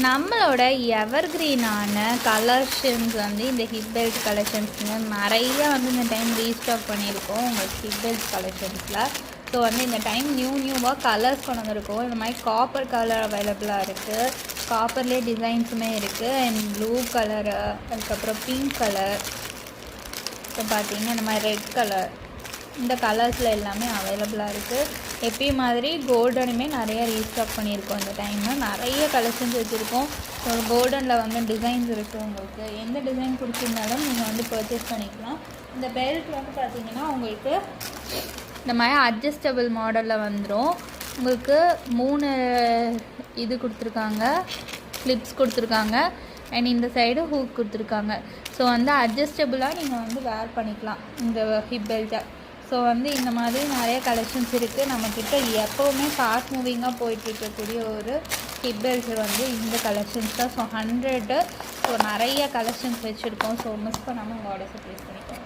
நம்மளோட எவர்கிரீனான கலெக்ஷன்ஸ் வந்து இந்த ஹிப் பெல்ட் கலெக்ஷன்ஸுங்க நிறைய வந்து இந்த டைம் ரீஸ்டாக் பண்ணியிருக்கோம் உங்களுக்கு ஹிப் பெல்ட் கலெக்ஷன்ஸில். ஸோ வந்து இந்த டைம் நியூவாக கலர்ஸ் கொண்டு வந்திருக்கோம். இந்த மாதிரி காப்பர் கலர் அவைலபிளாக இருக்குது, காப்பர்லேயே டிசைன்ஸுமே இருக்குது, அண்ட் ப்ளூ கலரு, அதுக்கப்புறம் பிங்க் கலர், இப்போ பார்த்தீங்கன்னா இந்த மாதிரி ரெட் கலர், இந்த கலர்ஸில் எல்லாமே அவைலபிளாக இருக்குது. எப்பயும் மாதிரி கோல்டனுமே நிறைய ரீஸ்டாக் பண்ணியிருக்கோம். இந்த டைமில் நிறைய கலெக்ஷன்ஸ் வச்சுருக்கோம். ஸோ கோல்டனில் வந்து டிசைன்ஸ் இருக்குது. உங்களுக்கு எந்த டிசைன் பிடிச்சிருந்தாலும் நீங்கள் வந்து பர்ச்சேஸ் பண்ணிக்கலாம். இந்த பெல்ட் வந்து பார்த்திங்கன்னா உங்களுக்கு இந்த மாதிரி அட்ஜஸ்டபிள் மாடலில் வந்துடும். உங்களுக்கு 3 இது கொடுத்துருக்காங்க, கிளிப்ஸ் கொடுத்துருக்காங்க, அண்ட் இந்த சைடு ஹூக் கொடுத்துருக்காங்க. ஸோ வந்து அட்ஜஸ்டபுளாக நீங்கள் வந்து வேர் பண்ணிக்கலாம் இந்த ஹிப் பெல்ட்டை. ஸோ வந்து இந்த மாதிரி நிறைய கலெக்ஷன்ஸ் இருக்குது நம்மக்கிட்ட. எப்போவுமே ஃபாஸ்ட் மூவிங்காக போயிட்டுருக்கக்கூடிய ஒரு ஹிப் பெல்ட் வந்து இந்த கலெக்ஷன்ஸ் தான். ஸோ 100 ஸோ நிறைய கலெக்ஷன்ஸ் வச்சுருக்கோம். ஸோ மிஸ் பண்ணாமல் உங்கள் ஆர்டர்ஸை ப்ளேஸ் பண்ணிக்கோங்க.